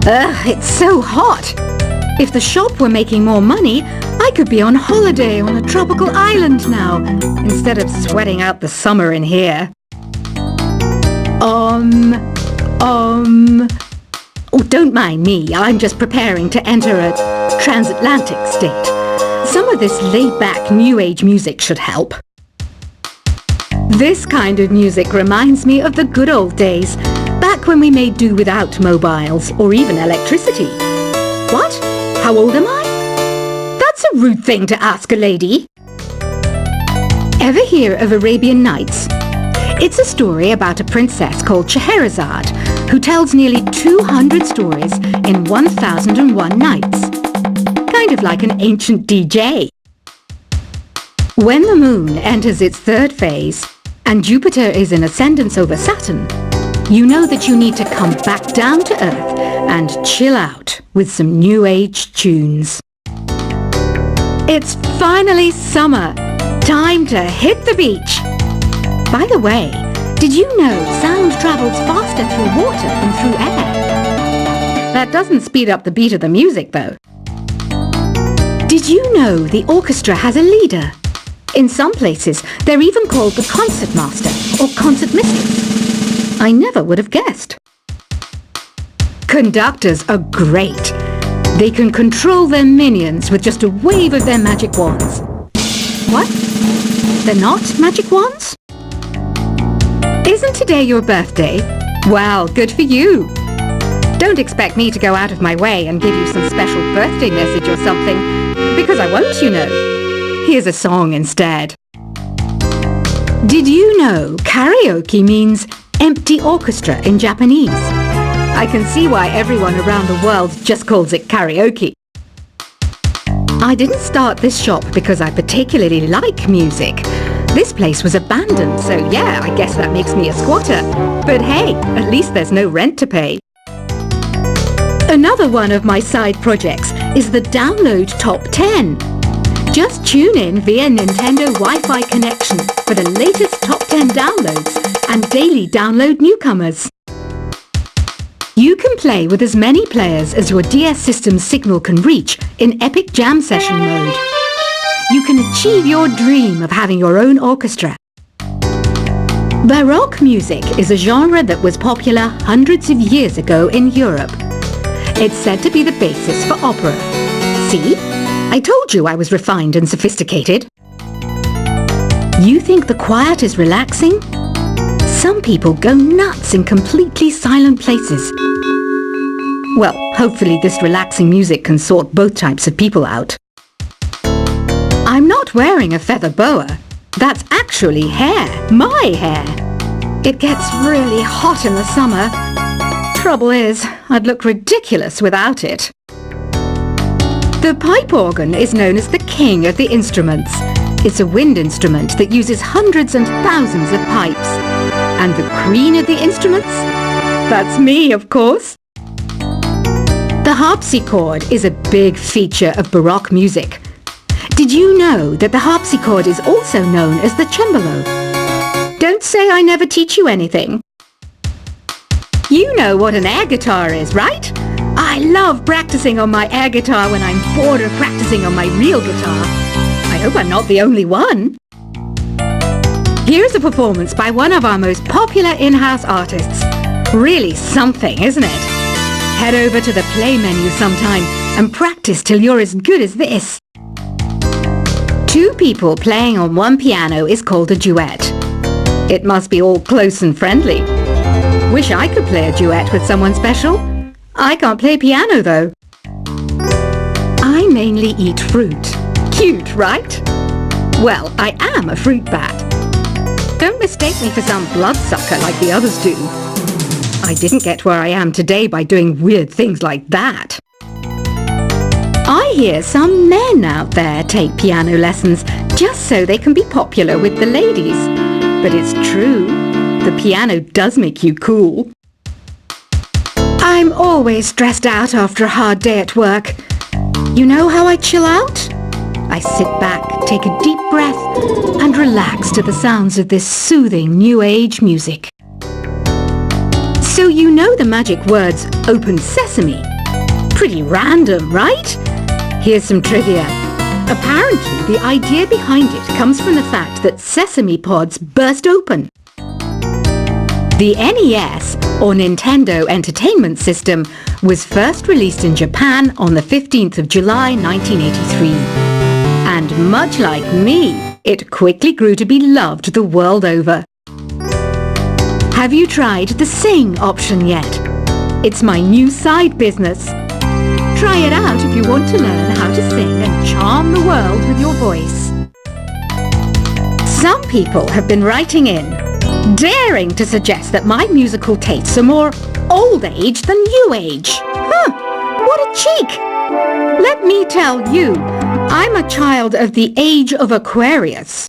Ugh, it's so hot. If the shop were making more money, I could be on holiday on a tropical island now, instead of sweating out the summer in here. Oh, don't mind me. I'm just preparing to enter a transatlantic state. Some of this laid-back New Age music should help. This kind of music reminds me of the good old days, back when we made do without mobiles or even electricity. What? How old am I? That's a rude thing to ask a lady. Ever hear of Arabian Nights? It's a story about a princess called Scheherazade, who tells nearly 200 stories in 1001 nights. Kind of like an ancient DJ. When the moon enters its third phase, and Jupiter is in ascendance over Saturn, you know that you need to come back down to Earth and chill out with some New Age tunes. It's finally summer. Time to hit the beach. By the way, did you know sound travels faster through water than through air? That doesn't speed up the beat of the music, though. Did you know the orchestra has a leader? In some places, they're even called the concert master or concert mistress. I never would have guessed. Conductors are great. They can control their minions with just a wave of their magic wands. What? They're not magic wands? Isn't today your birthday? Well, good for you. Don't expect me to go out of my way and give you some special birthday message or something, because I won't, you know. Here's a song instead. Did you know karaoke means empty orchestra in Japanese? I can see why everyone around the world just calls it karaoke. I didn't start this shop because I particularly like music. This place was abandoned, so yeah, I guess that makes me a squatter. But hey, at least there's no rent to pay. Another one of my side projects is the Download Top 10. Just tune in via Nintendo Wi-Fi connection for the latest top 10 downloads and daily download newcomers. You can play with as many players as your DS system's signal can reach in Epic Jam Session mode. You can achieve your dream of having your own orchestra. Baroque music is a genre that was popular hundreds of years ago in Europe. It's said to be the basis for opera. See? I told you I was refined and sophisticated. You think the quiet is relaxing? Some people go nuts in completely silent places. Well, hopefully this relaxing music can sort both types of people out. I'm not wearing a feather boa. That's actually hair, my hair. It gets really hot in the summer. Trouble is, I'd look ridiculous without it. The pipe organ is known as the king of the instruments. It's a wind instrument that uses hundreds and thousands of pipes. And the queen of the instruments? That's me, of course. The harpsichord is a big feature of Baroque music. Did you know that the harpsichord is also known as the cembalo? Don't say I never teach you anything. You know what an air guitar is, right? I love practicing on my air guitar when I'm bored of practicing on my real guitar. I hope I'm not the only one. Here's a performance by one of our most popular in-house artists. Really something, isn't it? Head over to the play menu sometime and practice till you're as good as this. Two people playing on one piano is called a duet. It must be all close and friendly. Wish I could play a duet with someone special. I can't play piano though. I mainly eat fruit. Cute, right? Well, I am a fruit bat. Don't mistake me for some bloodsucker like the others do. I didn't get where I am today by doing weird things like that. I hear some men out there take piano lessons just so they can be popular with the ladies. But it's true, the piano does make you cool. I'm always stressed out after a hard day at work. You know how I chill out? I sit back, take a deep breath, and relax to the sounds of this soothing New Age music. So you know the magic words "Open Sesame." Pretty random, right? Here's some trivia. Apparently, the idea behind it comes from the fact that sesame pods burst open. The NES, or Nintendo Entertainment System, was first released in Japan on the 15th of July 1983. And much like me, it quickly grew to be loved the world over. Have you tried the Sing option yet? It's my new side business. Try it out if you want to learn how to sing and charm the world with your voice. Some people have been writing in, daring to suggest that my musical tastes are more old age than new age. What a cheek! Let me tell you, I'm a child of the age of Aquarius.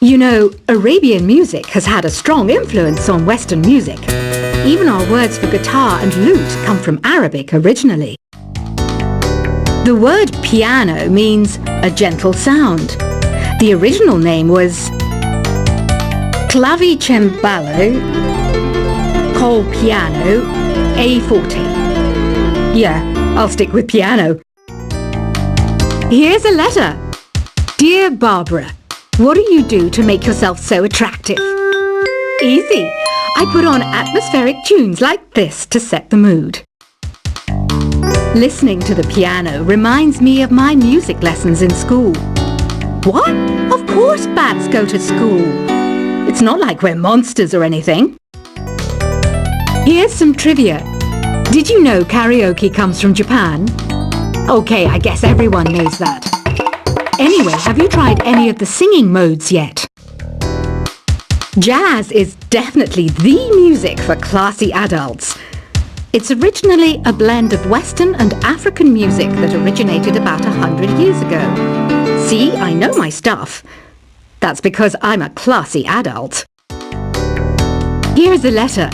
You know, Arabian music has had a strong influence on Western music. Even our words for guitar and lute come from Arabic originally. The word piano means a gentle sound. The original name was clavicembalo col piano a forte. Yeah, I'll stick with piano. Here's a letter. Dear Barbara, what do you do to make yourself so attractive? Easy. I put on atmospheric tunes like this to set the mood. Listening to the piano reminds me of my music lessons in school. What? Of course bats go to school. It's not like we're monsters or anything. Here's some trivia. Did you know karaoke comes from Japan? Okay, I guess everyone knows that. Anyway, have you tried any of the singing modes yet? Jazz is definitely the music for classy adults. It's originally a blend of Western and African music that originated about 100 years ago. See, I know my stuff. That's because I'm a classy adult. Here's a letter.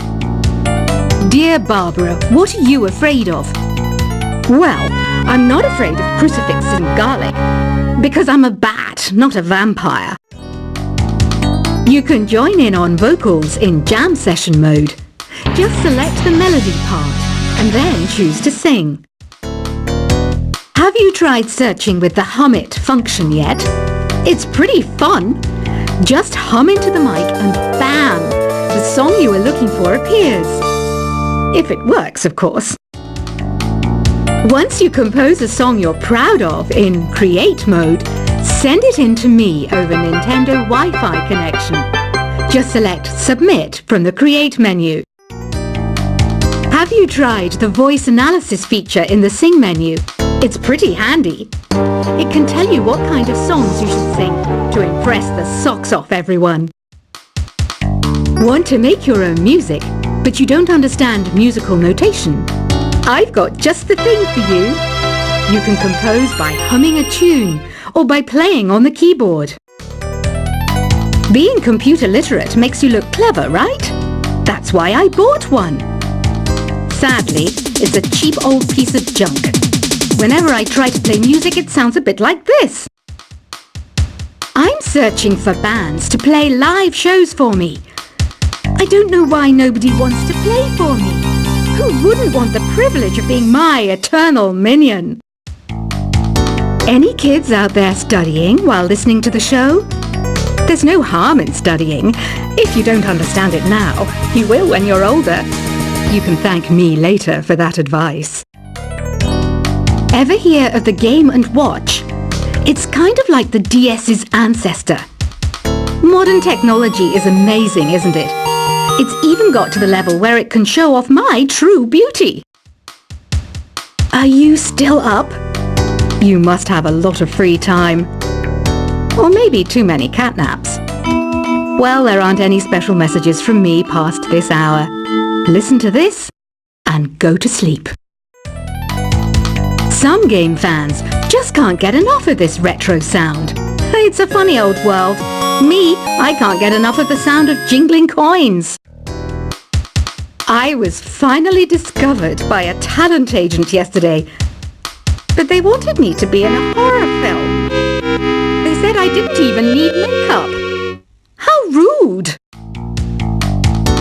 Dear Barbara, what are you afraid of? Well, I'm not afraid of crucifix and garlic, because I'm a bat, not a vampire. You can join in on vocals in jam session mode. Just select the melody part and then choose to sing. Have you tried searching with the Hum It function yet? It's pretty fun. Just hum into the mic and bam! The song you were looking for appears. If it works, of course. Once you compose a song you're proud of in Create mode, send it in to me over Nintendo Wi-Fi connection. Just select Submit from the Create menu. Have you tried the voice analysis feature in the Sing menu? It's pretty handy. It can tell you what kind of songs you should sing to impress the socks off everyone. Want to make your own music, but you don't understand musical notation? I've got just the thing for you. You can compose by humming a tune or by playing on the keyboard. Being computer literate makes you look clever, right? That's why I bought one. Sadly, it's a cheap old piece of junk. Whenever I try to play music, it sounds a bit like this. I'm searching for bands to play live shows for me. I don't know why nobody wants to play for me. Who wouldn't want the privilege of being my eternal minion? Any kids out there studying while listening to the show? There's no harm in studying. If you don't understand it now, you will when you're older. You can thank me later for that advice. Ever hear of the Game & Watch? It's kind of like the DS's ancestor. Modern technology is amazing, isn't it? It's even got to the level where it can show off my true beauty. Are you still up? You must have a lot of free time. Or maybe too many catnaps. Well, there aren't any special messages from me past this hour. Listen to this and go to sleep. Some game fans just can't get enough of this retro sound. It's a funny old world. Me, I can't get enough of the sound of jingling coins. I was finally discovered by a talent agent yesterday, but they wanted me to be in a horror film. They said I didn't even need makeup. How rude!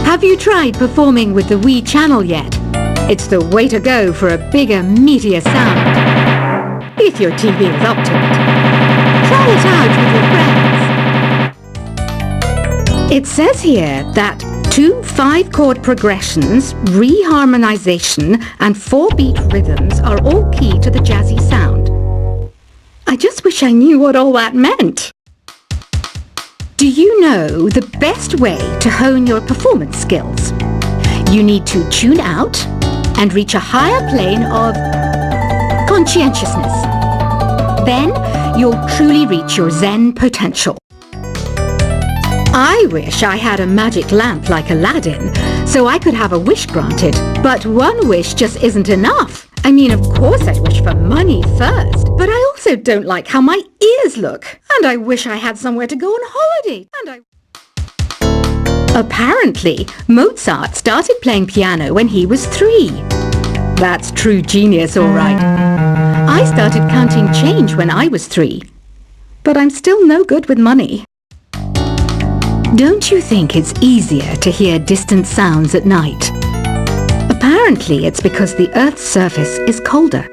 Have Have you tried performing with the Wii channel yet? It's the way to go for a bigger, meatier sound. If your TV is up to it. Try it out with your friends. It says here that 2 5-chord progressions, reharmonization, and 4-beat rhythms are all key to the jazzy sound. I just wish I knew what all that meant. Do you know the best way to hone your performance skills? You need to tune out and reach a higher plane of conscientiousness. Then you'll truly reach your Zen potential. I wish I had a magic lamp like Aladdin, so I could have a wish granted. But one wish just isn't enough. I mean, of course I'd wish for money first, but I also don't like how my ears look. And I wish I had somewhere to go on holiday. Apparently, Mozart started playing piano when he was 3. That's true genius, all right. I started counting change when I was 3. But I'm still no good with money. Don't you think it's easier to hear distant sounds at night? Apparently, it's because the Earth's surface is colder.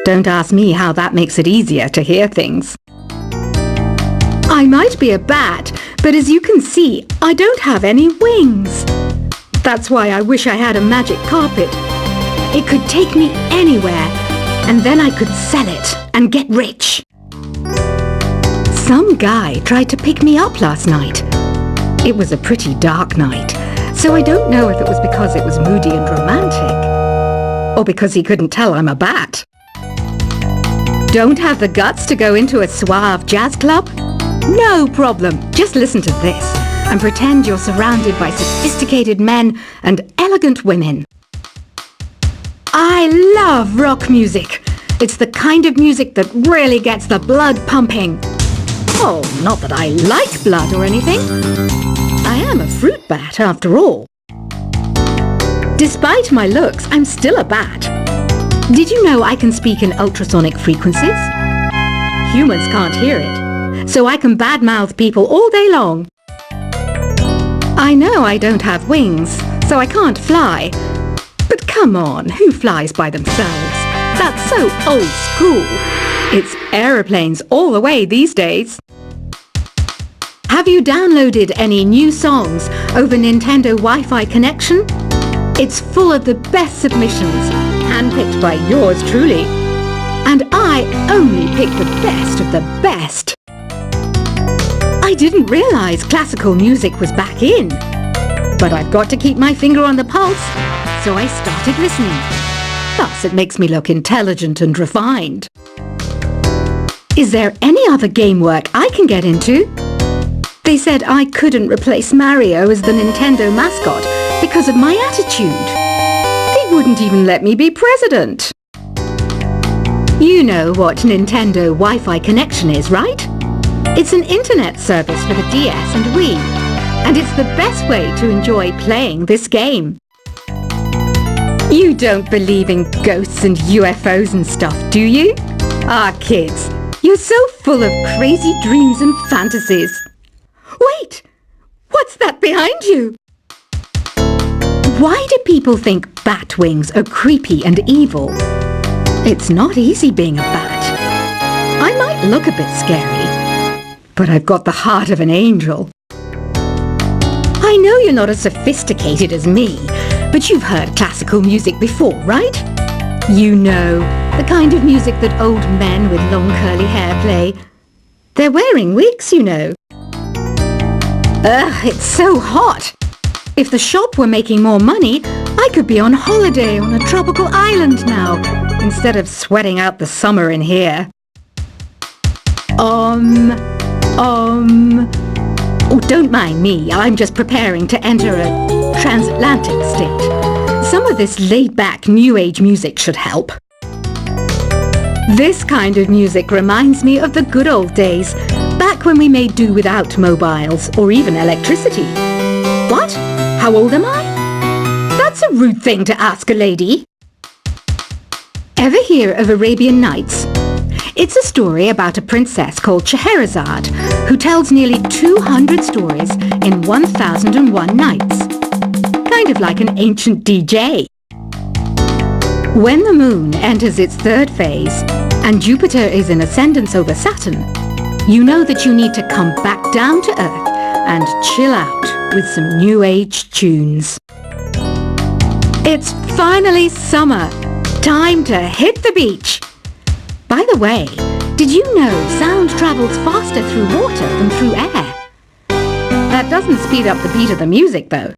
Don't ask me how that makes it easier to hear things. I might be a bat, but as you can see, I don't have any wings. That's why I wish I had a magic carpet. It could take me anywhere, and then I could sell it and get rich. Some guy tried to pick me up last night. It was a pretty dark night, so I don't know if it was because it was moody and romantic, or because he couldn't tell I'm a bat. Don't have the guts to go into a suave jazz club? No problem. Just listen to this and pretend you're surrounded by sophisticated men and elegant women. I love rock music. It's the kind of music that really gets the blood pumping. Oh, not that I like blood or anything. I am a fruit bat after all. Despite my looks, I'm still a bat. Did you know I can speak in ultrasonic frequencies? Humans can't hear it, so I can badmouth people all day long. I know I don't have wings, so I can't fly. But come on, who flies by themselves? That's so old school. It's aeroplanes all the way these days. Have you downloaded any new songs over Nintendo Wi-Fi connection? It's full of the best submissions, handpicked by yours truly. And I only pick the best of the best. I didn't realize classical music was back in. But I've got to keep my finger on the pulse, so I started listening. Thus, it makes me look intelligent and refined. Is there any other game work I can get into? They said I couldn't replace Mario as the Nintendo mascot because of my attitude. They wouldn't even let me be president. You know what Nintendo Wi-Fi connection is, right? It's an internet service for the DS and Wii, and it's the best way to enjoy playing this game. You don't believe in ghosts and UFOs and stuff, do you? Ah, kids, you're so full of crazy dreams and fantasies. Wait! What's that behind you? Why do people think bat wings are creepy and evil? It's not easy being a bat. I might look a bit scary, but I've got the heart of an angel. I know you're not as sophisticated as me, but you've heard classical music before, right? You know, the kind of music that old men with long curly hair play. They're wearing wigs, you know. Ugh, it's so hot. If the shop were making more money, I could be on holiday on a tropical island now, instead of sweating out the summer in here. Oh, don't mind me. I'm just preparing to enter a transatlantic state. Some of this laid-back New Age music should help. This kind of music reminds me of the good old days, back when we made do without mobiles or even electricity. What? How old am I? That's a rude thing to ask a lady. Ever hear of Arabian Nights? It's a story about a princess called Scheherazade, who tells nearly 200 stories in 1001 nights. kind of like an ancient DJ. When the moon enters its third phase and Jupiter is in ascendance over Saturn, you know that you need to come back down to Earth and chill out with some new age tunes. It's finally summer. Time to hit the beach. By the way, did you know sound travels faster through water than through air? That doesn't speed up the beat of the music, though.